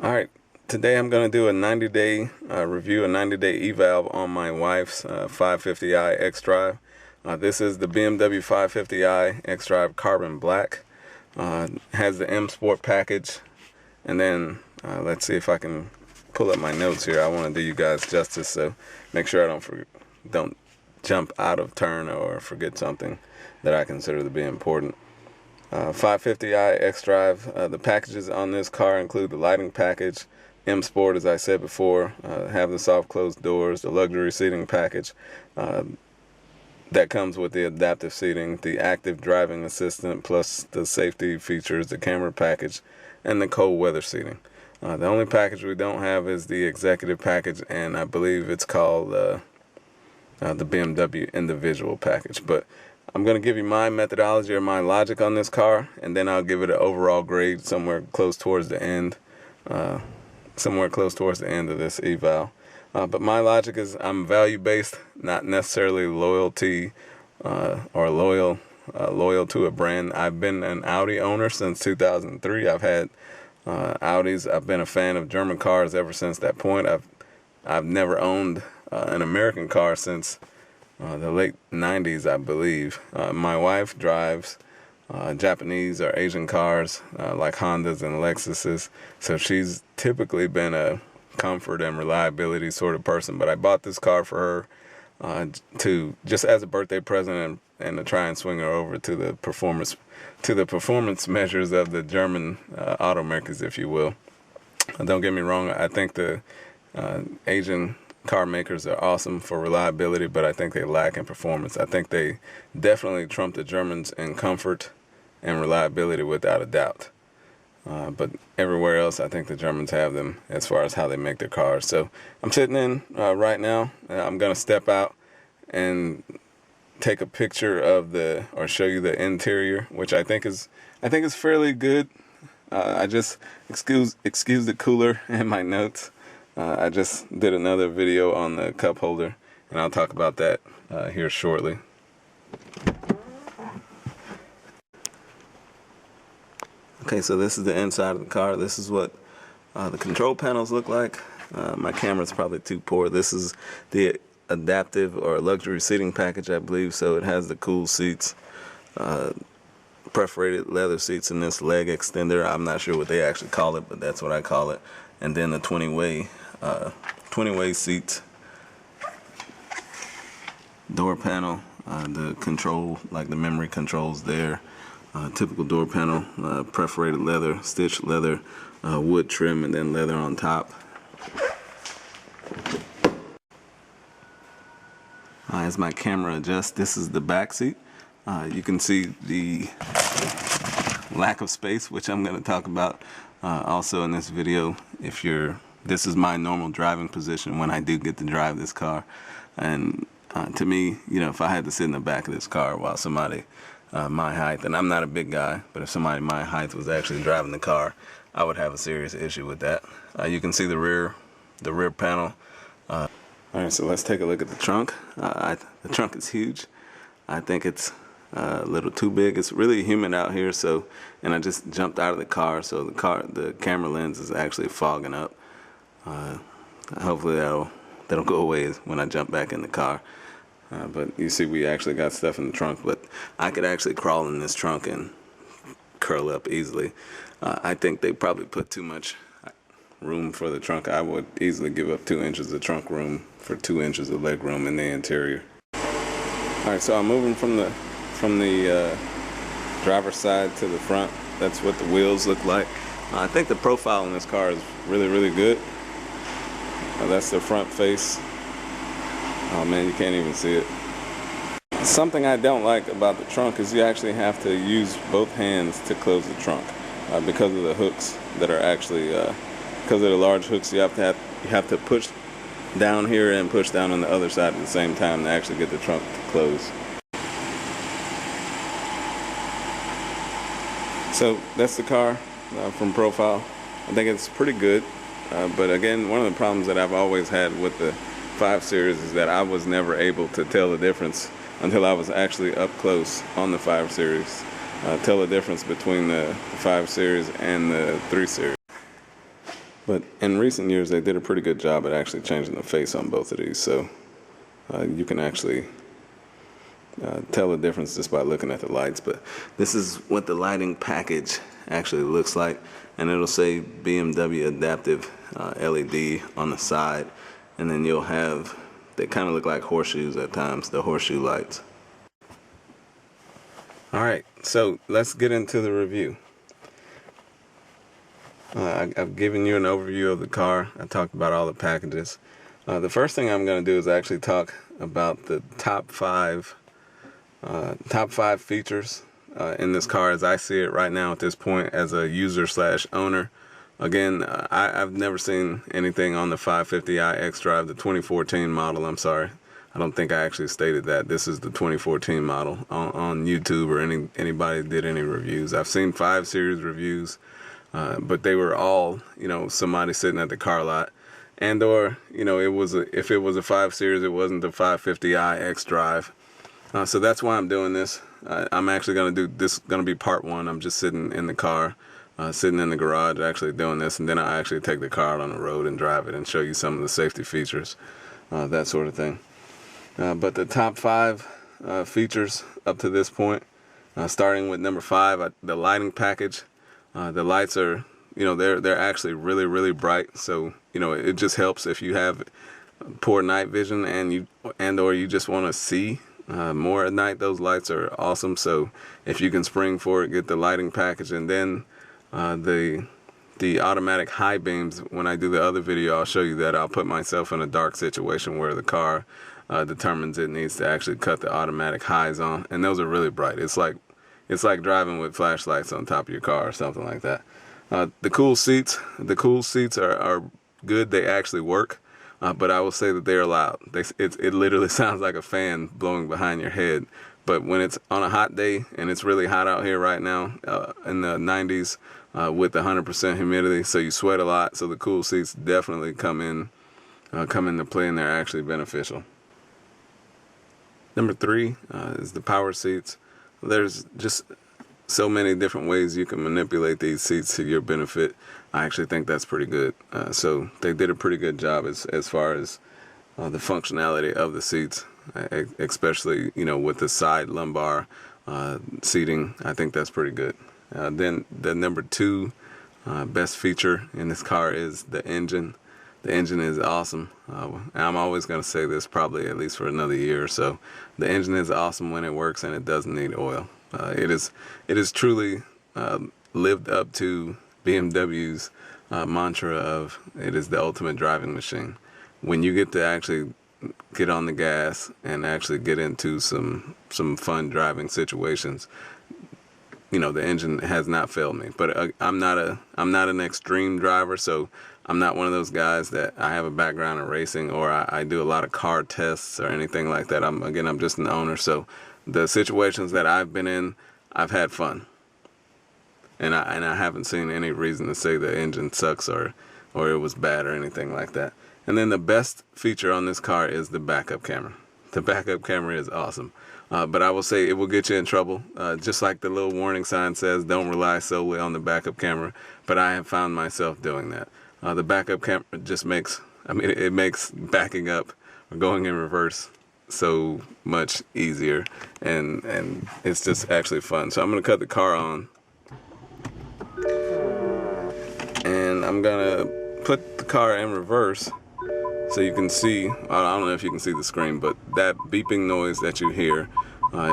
Alright, today I'm going to do a 90-day review, a 90-day eval on my wife's 550i Xdrive. This is the BMW 550i Xdrive Carbon Black. Has the MSport package, and then let's see if I can pull up my notes here. I want to do you guys justice, so make sure I don't jump out of turn or forget something that I consider to be important. 550i Xdrive. The packages on this car include the lighting package, MSport, as I said before, have the soft closed doors, the luxury seating package that comes with the adaptive seating, the active driving assistant, plus the safety features, the camera package, and the cold weather seating. The only package we don't have is the executive package, and I believe it's called the BMW individual package. But I'm going to give you my methodology or my logic on this car, and then I'll give it an overall grade somewhere close towards the end of this eval. But my logic is I'm value-based, not necessarily loyalty or loyal to a brand. I've been an Audi owner since 2003. I've had Audis. I've been a fan of German cars ever since that point. I've never owned an American car since the late 90s, I believe. My wife drives Japanese or Asian cars like Hondas and Lexuses, so she's typically been a comfort and reliability sort of person. But I bought this car for her to just as a birthday present and to try and swing her over to the performance measures of the German automakers, if you will. Don't get me wrong, I think the Asian car makers are awesome for reliability, but I think they lack in performance. I think they definitely trump the Germans in comfort and reliability without a doubt. But everywhere else, I think the Germans have them as far as how they make their cars. So I'm sitting in right now. I'm going to step out and take a picture of or show you the interior, which I think is fairly good. I just excuse the cooler in my notes. I just did another video on the cup holder, and I'll talk about that here shortly. Okay, so this is the inside of the car. This is what the control panels look like. My camera's probably too poor. This is the adaptive or luxury seating package, I believe. So it has the cool seats, perforated leather seats in this leg extender. I'm not sure what they actually call it, but that's what I call it. And then the 20-way seats, door panel, the control, like the memory controls there, typical door panel, perforated leather, stitched leather, wood trim, and then leather on top. As my camera adjusts, this is the back seat. You can see the lack of space, which I'm going to talk about also in this video. This is my normal driving position when I do get to drive this car, and to me, if I had to sit in the back of this car while somebody my height, and I'm not a big guy, but if somebody my height was actually driving the car, I would have a serious issue with that. You can see the rear panel. All right, so let's take a look at the trunk. The trunk is huge. I think it's a little too big. It's really humid out here, and I just jumped out of the car, so the camera lens is actually fogging up. Hopefully that'll go away when I jump back in the car. But you see, we actually got stuff in the trunk, but I could actually crawl in this trunk and curl up easily. I think they probably put too much room for the trunk. I would easily give up 2 inches of trunk room for 2 inches of leg room in the interior. All right, so I'm moving from the driver's side to the front. That's what the wheels look like. I think the profile in this car is really, really good. That's the front face. Oh man, you can't even see it. Something I don't like about the trunk is you actually have to use both hands to close the trunk because of the hooks that are actually, because of the large hooks, you have to push down here and push down on the other side at the same time to actually get the trunk to close. So that's the car from profile. I think it's pretty good, but again, one of the problems that I've always had with the 5 Series is that I was never able to tell the difference until I was actually up close on the 5 Series. Tell the difference between the 5 Series and the 3 Series. But in recent years, they did a pretty good job at actually changing the face on both of these. So you can actually tell the difference just by looking at the lights. But this is what the lighting package actually looks like, and it'll say BMW adaptive LED on the side, and then you'll have, they kind of look like horseshoes at times, the horseshoe lights. Alright, so let's get into the review. I've given you an overview of the car. I talked about all the packages. The first thing I'm going to do is actually talk about the top five features in this car as I see it right now at this point as a user slash owner. Again, I've never seen anything on the 550i Xdrive, the 2014 model. I'm sorry, I don't think I actually stated that. This is the 2014 model on YouTube or anybody did any reviews. I've seen 5 Series reviews, but they were all, you know, somebody sitting at the car lot, and or, you know, if it was a 5 Series, it wasn't the 550i Xdrive. So that's why I'm doing this. I'm actually going to do this, going to be part 1. I'm just sitting in the car, sitting in the garage actually doing this, and then I actually take the car out on the road and drive it and show you some of the safety features, that sort of thing. But the top 5 features up to this point, starting with number 5, the lighting package. The lights are, you know, they're actually really, really bright. So, you know, it just helps if you have poor night vision and or you just want to see more at night. Those lights are awesome. So if you can spring for it, get the lighting package, and then the automatic high beams. When I do the other video, I'll show you that. I'll put myself in a dark situation where the car determines it needs to actually cut the automatic highs on, and those are really bright. It's like driving with flashlights on top of your car or something like that. The cool seats are good. They actually work, but I will say that they're loud. It literally sounds like a fan blowing behind your head. But when it's on a hot day, and it's really hot out here right now in the 90s with 100% humidity, so you sweat a lot. So the cool seats definitely come into play, and they're actually beneficial. Number 3 is the power seats. There's just so many different ways you can manipulate these seats to your benefit. I actually think that's pretty good. So they did a pretty good job as far as the functionality of the seats, especially, you know, with the side lumbar seating. I think that's pretty good. Then the number 2 best feature in this car is the engine. The engine is awesome. I'm always going to say this probably at least for another year or so. The engine is awesome when it works, and it doesn't need oil. It is truly lived up to BMW's mantra of it is the ultimate driving machine. When you get to actually get on the gas and actually get into some fun driving situations, you know, the engine has not failed me. But I'm not an extreme driver, so I'm not one of those guys that I have a background in racing, or I do a lot of car tests or anything like that. I'm just an owner, so the situations that I've been in, I've had fun, and I haven't seen any reason to say the engine sucks or it was bad or anything like that. And then the best feature on this car is the backup camera. The backup camera is awesome. But I will say it will get you in trouble. Just like the little warning sign says, don't rely solely on the backup camera. But I have found myself doing that. The backup camera just makes backing up or going in reverse so much easier. And it's just actually fun. So I'm going to cut the car on. And I'm going to put the car in reverse so you can see, I don't know if you can see the screen, but that beeping noise that you hear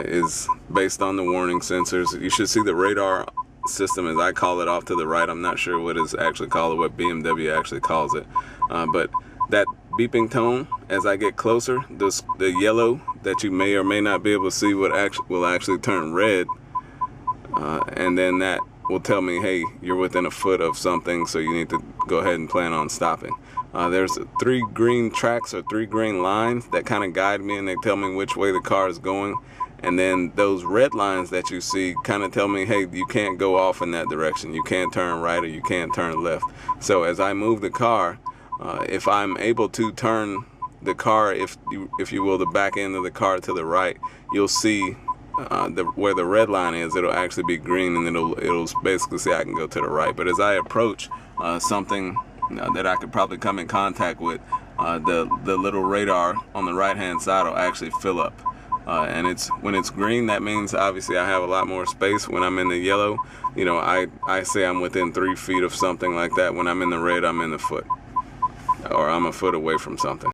is based on the warning sensors. You should see the radar system, as I call it, off to the right. I'm not sure what is actually called, or what BMW actually calls it. But that beeping tone, as I get closer, the yellow that you may or may not be able to see will actually turn red. And then that will tell me, hey, you're within a foot of something, so you need to go ahead and plan on stopping. There's 3 green tracks or 3 green lines that kind of guide me, and they tell me which way the car is going. And then those red lines that you see kind of tell me, hey, you can't go off in that direction. You can't turn right or you can't turn left. So as I move the car, if I'm able to turn the car, if you will, the back end of the car to the right, you'll see where the red line is. It'll actually be green, and it'll basically say I can go to the right. But as I approach something that I could probably come in contact with, the little radar on the right hand side will actually fill up. And when it's green, that means obviously I have a lot more space. When I'm in the yellow, I say I'm within 3 feet of something like that. When I'm in the red, I'm in the foot, or I'm a foot away from something.